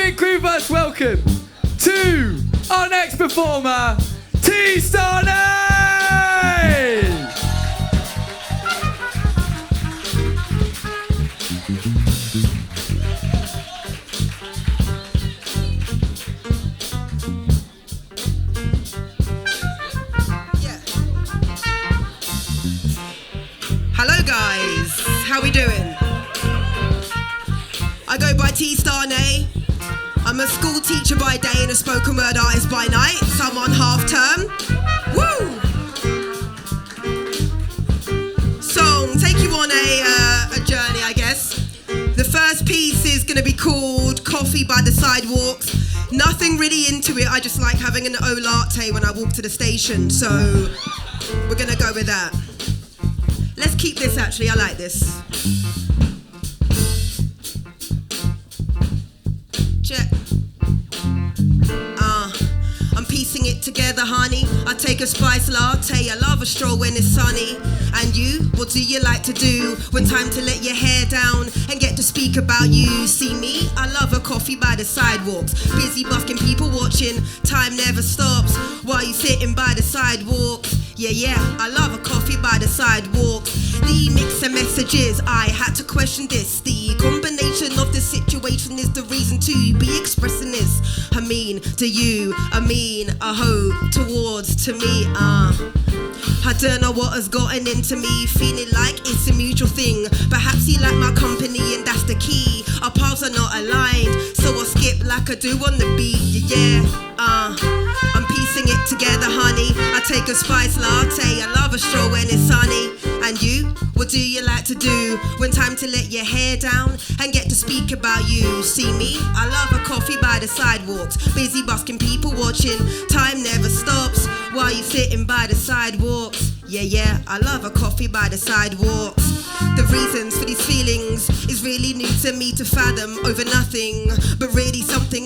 big group us welcome to our next performer, Tstarnay! Hello guys, how we doing? I go by Tstarnay. I'm a school teacher by day and a spoken word artist by night, so I'm on half term. Woo! Song, take you on a journey, I guess. The first piece is gonna be called Coffee by the Sidewalks. Nothing really into it, I just like having an O latte when I walk to the station, so we're gonna go with that. Let's keep this actually, I like this. Check. I'm piecing it together, honey. I take a spice latte, I love a stroll when it's sunny. And you, what do you like to do when time to let your hair down and get to speak about you? See me, I love a coffee by the sidewalks. Busy busking, people watching, time never stops while you sitting by the sidewalks. Yeah, I love a coffee by the sidewalk. The mix of messages, I had to question this. The combination of the situation is the reason to be expressing this. I mean, to you, I mean, I hope towards to me, I don't know what has gotten into me, feeling like it's a mutual thing. Perhaps you like my company and that's the key. Our paths are not aligned, so I'll skip like I do on the beat. I'm piecing it together, honey. I take a spice latte, I love a stroll when it's sunny. And you, what do you like to do when time to let your hair down and get to speak about you? See me, I love a coffee by the sidewalks. Busy busking, people watching, time never stops while you sitting by the sidewalks. Yeah, I love a coffee by the sidewalks. The reasons for these feelings is really new to me to fathom over nothing, but really something,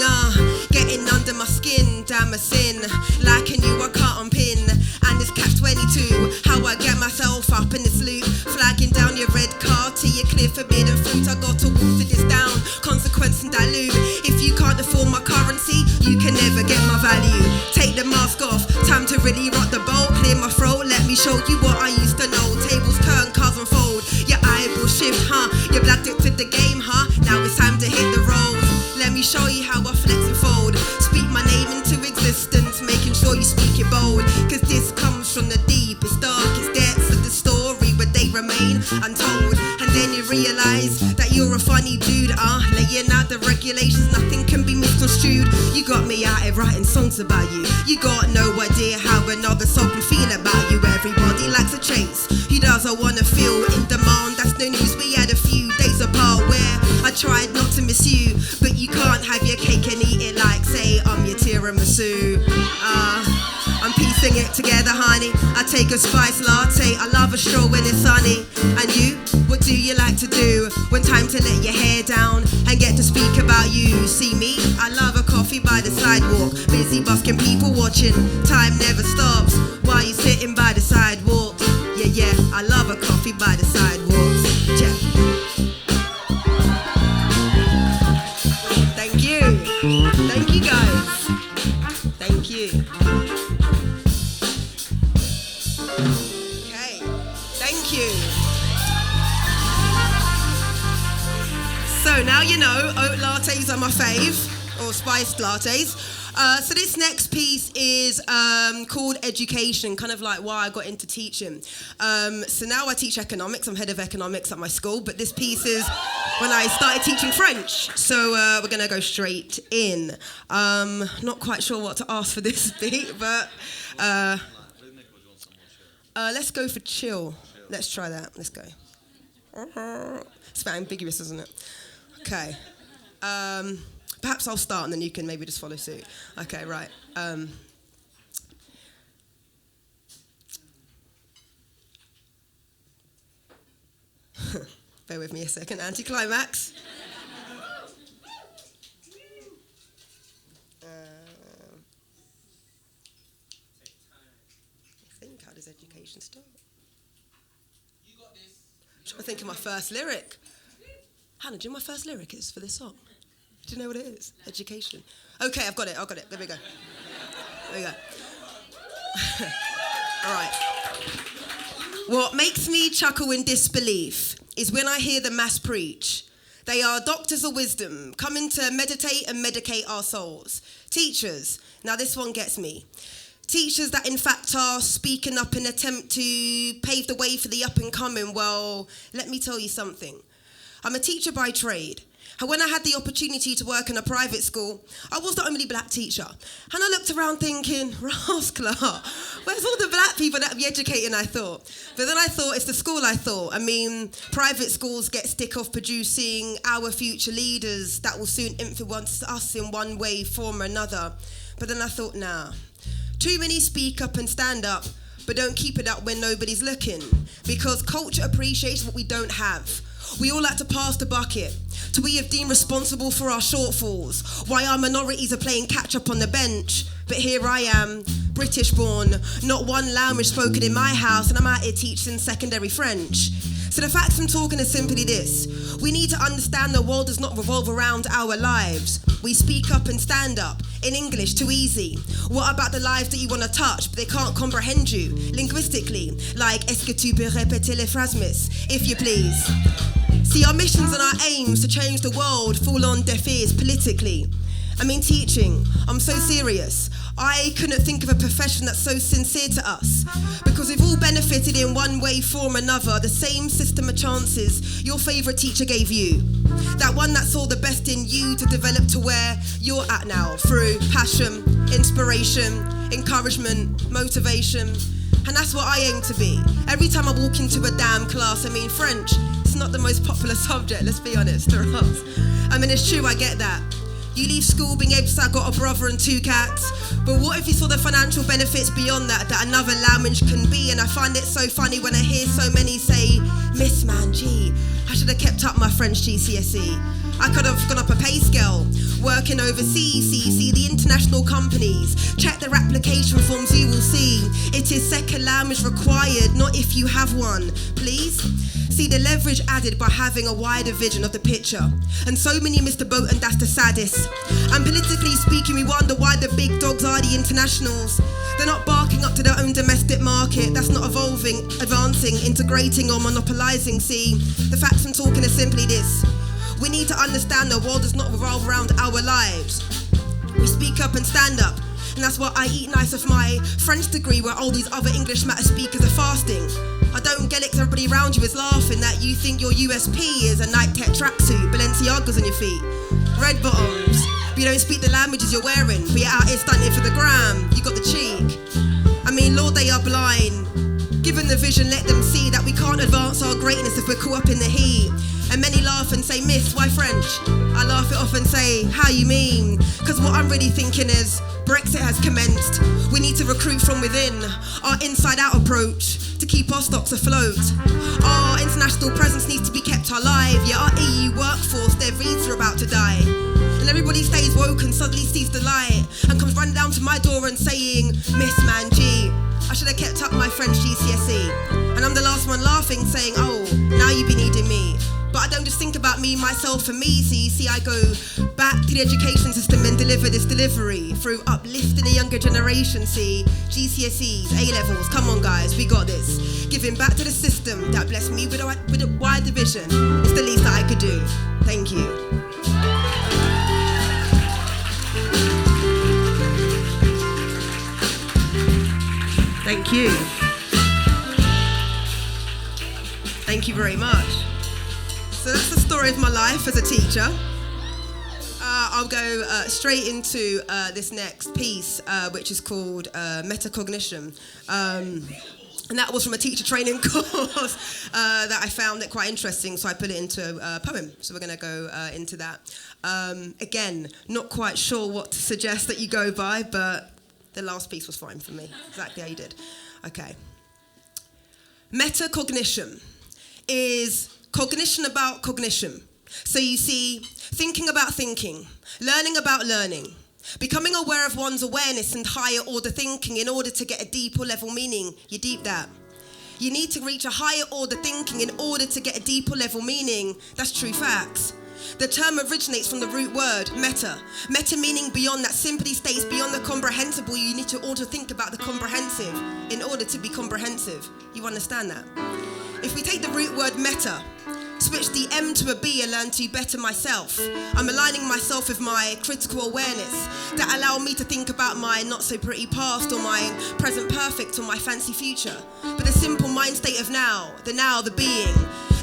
getting under my skin, damn a sin. Liking you, I can't unpin, and it's catch-22, how I get myself up in this loop, flagging down your red car to your clear forbidden fruit. I got to water this down, consequence and dilute. If you can't afford my currency, you can never get my value. Take the mask off, time to really rock the boat, clear my throat, let me show you what I used to know. Tables turn, cars unfold, your eyeball shift, You're blacked into the game, Now it's time to hit the road. Let me show you how I flex and fold. Speak my name into existence, making sure you speak it bold. Cause this comes from the deepest, darkest depths of the story, but they remain untold. And then you realize that you're a funny dude, laying out the regulations, nothing can be misconstrued. You got me out here writing songs about you. You got no idea how another soul can feel about you. Everybody likes a chase. Who doesn't wanna feel in demand? That's no news. We had a few days apart where I tried not to miss you, but you can't have your cake and eat it like, say, I'm your tiramisu. I'm piecing it together, honey. I take a spice latte, I love a stroll when it's sunny. And you, what do you like to do when time to let your hair down and get to speak about you? See me, I love a coffee by the sidewalk. Busy busking, people watching, time never stops while you sitting by the sidewalk. Yeah, I love a coffee by the sidewalks. Yeah. Thank you guys. Thank you. Okay, thank you. So now you know, oat lattes are my fave, or spiced lattes. So this next piece is called Education, kind of like why I got into teaching. So now I teach economics, I'm head of economics at my school, but this piece is when I started teaching French. So we're gonna go straight in. Not quite sure what to ask for this beat, but let's go for chill. Let's try that, let's go. It's a bit ambiguous, isn't it? Okay. Perhaps I'll start and then you can maybe just follow suit. Okay, right. Bear with me a second. Anticlimax. I think, how does education start? You got this. I'm trying to think of my first lyric. Hannah, do you know my first lyric is for this song? Do you know what it is? Education. Okay, I've got it. There we go. All right. What makes me chuckle in disbelief is when I hear the mass preach. They are doctors of wisdom, coming to meditate and medicate our souls. Teachers. Now this one gets me. Teachers that in fact are speaking up in an attempt to pave the way for the up and coming. Well, let me tell you something. I'm a teacher by trade. And when I had the opportunity to work in a private school, I was the only black teacher. And I looked around thinking, rascal, where's all the black people that be educating, I thought. But then I thought, it's the school, I thought. I mean, private schools get stick off producing our future leaders that will soon influence us in one way, form or another. But then I thought, nah. Too many speak up and stand up, but don't keep it up when nobody's looking. Because culture appreciates what we don't have. We all like to pass the bucket, till we have deemed responsible for our shortfalls, why our minorities are playing catch-up on the bench. But here I am, British-born, not one language spoken in my house, and I'm out here teaching secondary French. So the facts I'm talking is simply this. We need to understand the world does not revolve around our lives. We speak up and stand up. In English, too easy. What about the lives that you want to touch, but they can't comprehend you linguistically? Like, est-ce que tu peux répéter les phrases, miss, if you please? See, our missions and our aims to change the world fall on deaf ears politically. I mean, teaching, I'm so serious. I couldn't think of a profession that's so sincere to us. Because we've all benefited in one way, form, or another, the same system of chances your favourite teacher gave you. That one that saw the best in you to develop to where you're at now, through passion, inspiration, encouragement, motivation. And that's what I aim to be. Every time I walk into a damn class, I mean, French, it's not the most popular subject, let's be honest, or else. I mean, it's true, I get that. You leave school being able to say, I got a brother and 2 cats. But what if you saw the financial benefits beyond that another language can be? And I find it so funny when I hear so many say, Miss Man, gee, I should have kept up my French GCSE. I could have gone up a pay scale, working overseas, see the international companies. Check their application forms, you will see. It is second language required, not if you have one, please. See the leverage added by having a wider vision of the picture. And so many miss the boat, and that's the saddest. And politically speaking, we wonder why the big dogs are the internationals. They're not barking up to their own domestic market. That's not evolving, advancing, integrating or monopolising. See, the facts I'm talking is simply this. We need to understand the world does not revolve around our lives. We speak up and stand up. And that's why I eat nice with my French degree, where all these other English matter speakers are fasting. I don't get it because everybody around you is laughing that you think your USP is a Nike Tech tracksuit, Balenciagas on your feet, red bottoms. But you don't speak the languages you're wearing, but you're out here stunting for the gram. You got the cheek. I mean, Lord, they are blind. Given the vision, let them see that we can't advance our greatness if we're caught up in the heat. And many laugh and say, Miss, why French? I laugh it off and say, how you mean? Because what I'm really thinking is, Brexit has commenced. We need to recruit from within. Our inside-out approach to keep our stocks afloat. Our international presence needs to be kept alive. Yeah, our EU workforce, their reeds are about to die. And everybody stays woke and suddenly sees the light and comes running down to my door and saying, Miss Man G, I should have kept up my French GCSE. And I'm the last one laughing, saying, oh, now you be needing me. But I don't just think about me, myself and me, see, I go back to the education system and deliver this delivery through uplifting the younger generation, see, GCSEs, A-levels, come on guys, we got this. Giving back to the system that blessed me with a wide division. It's the least that I could do. Thank you. Thank you. Thank you very much. So that's the story of my life as a teacher. I'll go straight into this next piece, which is called Metacognition. And that was from a teacher training course that I found it quite interesting, so I put it into a poem. So we're going to go into that. Again, not quite sure what to suggest that you go by, but the last piece was fine for me. Exactly how you did. Okay. Metacognition is cognition about cognition. So you see, thinking about thinking, learning about learning, becoming aware of one's awareness and higher order thinking in order to get a deeper level meaning. You deep that. You need to reach a higher order thinking in order to get a deeper level meaning. That's true facts. The term originates from the root word meta. Meta meaning beyond, that simply states beyond the comprehensible. You need to also think about the comprehensive in order to be comprehensive. You understand that? If we take the root word meta, switch the M to a B and learn to better myself, I'm aligning myself with my critical awareness that allow me to think about my not so pretty past or my present perfect or my fancy future, but the simple mind state of now, the being,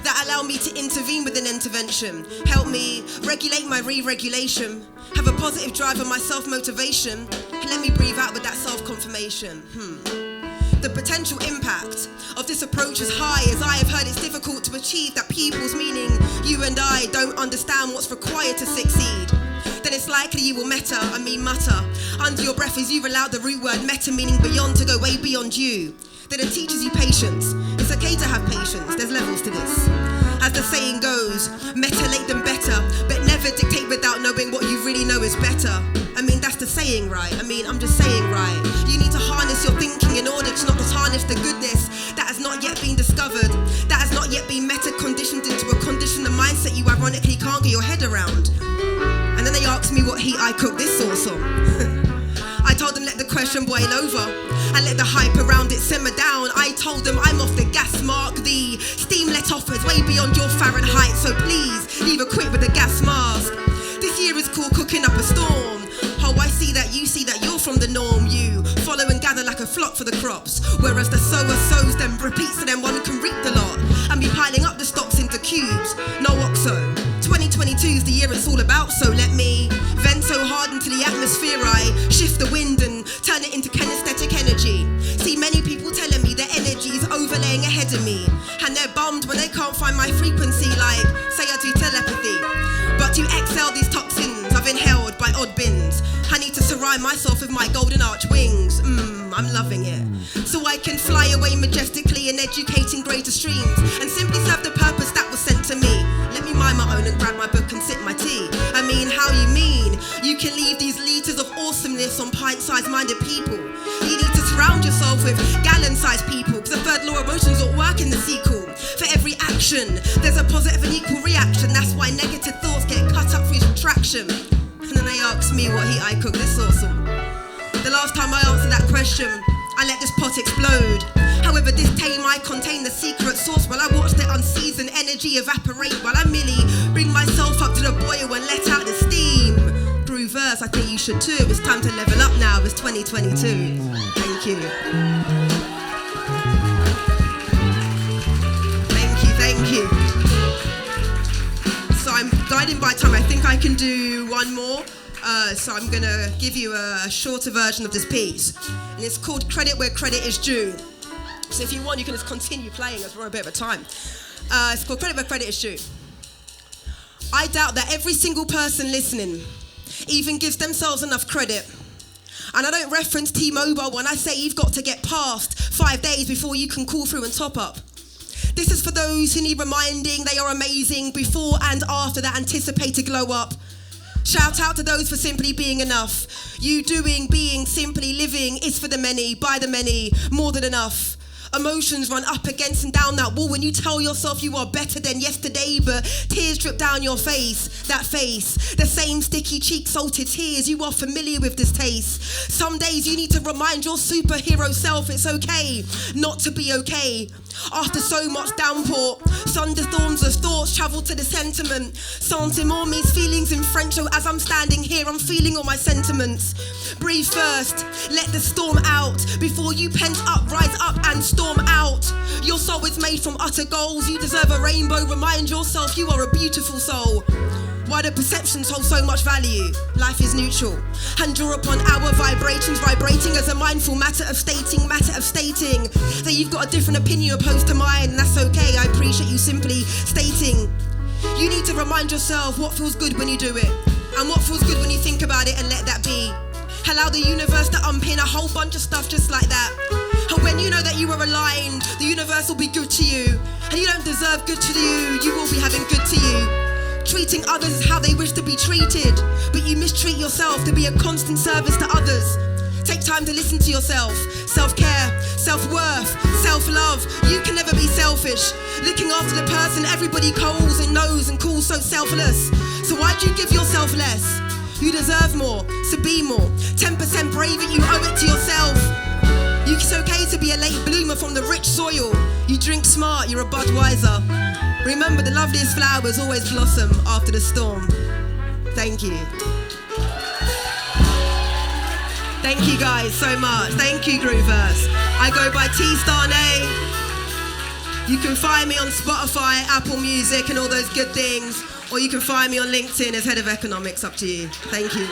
that allow me to intervene with an intervention, help me regulate my re-regulation, have a positive drive on my self-motivation, and let me breathe out with that self-confirmation. The potential impact of this approach is high, as I have heard it's difficult to achieve that people's, meaning you and I, don't understand what's required to succeed. Then it's likely you will mutter under your breath as you allow the root word meta meaning beyond to go way beyond you. Then it teaches you patience. It's okay to have patience, there's levels to this. As the saying goes, metalate them better, but never dictate without knowing what you really know is better. I mean, that's the saying, right? I'm just saying, right? You need to harness your thinking in order to not tarnish the goodness that has not yet been discovered, that has not yet been meta-conditioned into a condition, the mindset you ironically can't get your head around. And then they asked me what heat I cooked this sauce on. I told them let the question boil over and let the hype around it simmer down. I told them I'm off the gas mark, the steam let off is way beyond your Fahrenheit, so please leave a quit with the gas mask. This year is called cooking up a storm. Oh, I see that you see that you're from the norm. You follow and gather like a flock for the crops, whereas the sower sows them, repeats, so then one can reap the lot and be piling up the stocks into cubes. No oxo. 2022 is the year it's all about, so let me vent so hard into the atmosphere I shift the wind and turn it into kinesthetic energy. See many people telling me their energy is overlaying ahead of me, and they're bummed when they can't find my frequency, like say I do telepathy. But to exhale these toxins I've inhaled by odd bins, I need to surround myself with my golden arch wings. I'm loving it. So I can fly away majestically and educating greater streams and simply serve the purpose that was sent to me. Let me mind my own and grab my book and sip my tea. I mean, how you mean? You can leave these liters of awesomeness on pint-sized minded people. You need to surround yourself with gallon-sized people, because the third law of motion don't work in the sequel. For every action, there's a positive and equal reaction. That's why negative thoughts get cut up through subtraction. And then they asked me what heat I cooked this sauce on. The last time I answered that question, I let this pot explode. However, this time I contain the secret sauce while I watch the unseasoned energy evaporate, while I merely bring myself up to the boil and let out the steam. Through verse, I think you should too. It's time to level up now, it's 2022. Thank you. Thank you. So I'm guiding by time. I think I can do one more. So I'm going to give you a shorter version of this piece. And it's called Credit Where Credit Is Due. So if you want, you can just continue playing as we're on a bit of a time. It's called Credit Where Credit Is Due. I doubt that every single person listening even gives themselves enough credit. And I don't reference T-Mobile when I say you've got to get past 5 days before you can call through and top up. This is for those who need reminding they are amazing before and after that anticipated glow up. Shout out to those for simply being enough. You doing, being, simply living is for the many, by the many, more than enough. Emotions run up against and down that wall when you tell yourself you are better than yesterday, but tears drip down your face, that face, the same sticky cheek salted tears. You are familiar with this taste. Some days you need to remind your superhero self it's okay not to be okay. After so much downpour, thunderstorms of thoughts travel to the sentiment. Sentiment means feelings in French, so as I'm standing here, I'm feeling all my sentiments. Breathe first, let the storm out. Before you pent up, rise up and storm out. Your soul is made from utter goals. You deserve a rainbow, remind yourself you are a beautiful soul. Why do perceptions hold so much value? Life is neutral and draw upon our vibrations, vibrating as a mindful matter of stating that you've got a different opinion opposed to mine, and that's okay. I appreciate you simply stating. You need to remind yourself what feels good when you do it and what feels good when you think about it, and let that be. Allow the universe to unpin a whole bunch of stuff just like that. And when you know that you are aligned, the universe will be good to you, and you don't deserve good to you, you will be having good to you. Treating others as how they wish to be treated, but you mistreat yourself to be a constant service to others. Take time to listen to yourself. Self-care, self-worth, self-love. You can never be selfish. Looking after the person everybody calls and knows and calls so selfless. So why'd you give yourself less? You deserve more, so be more. 10% brave and you owe it to yourself. It's okay to be a late bloomer from the rich soil. You drink smart, you're a Budweiser. Remember, the loveliest flowers always blossom after the storm. Thank you. Thank you guys so much. Thank you, Groovers. I go by Tstarnay. You can find me on Spotify, Apple Music and all those good things. Or you can find me on LinkedIn as Head of Economics. Up to you. Thank you.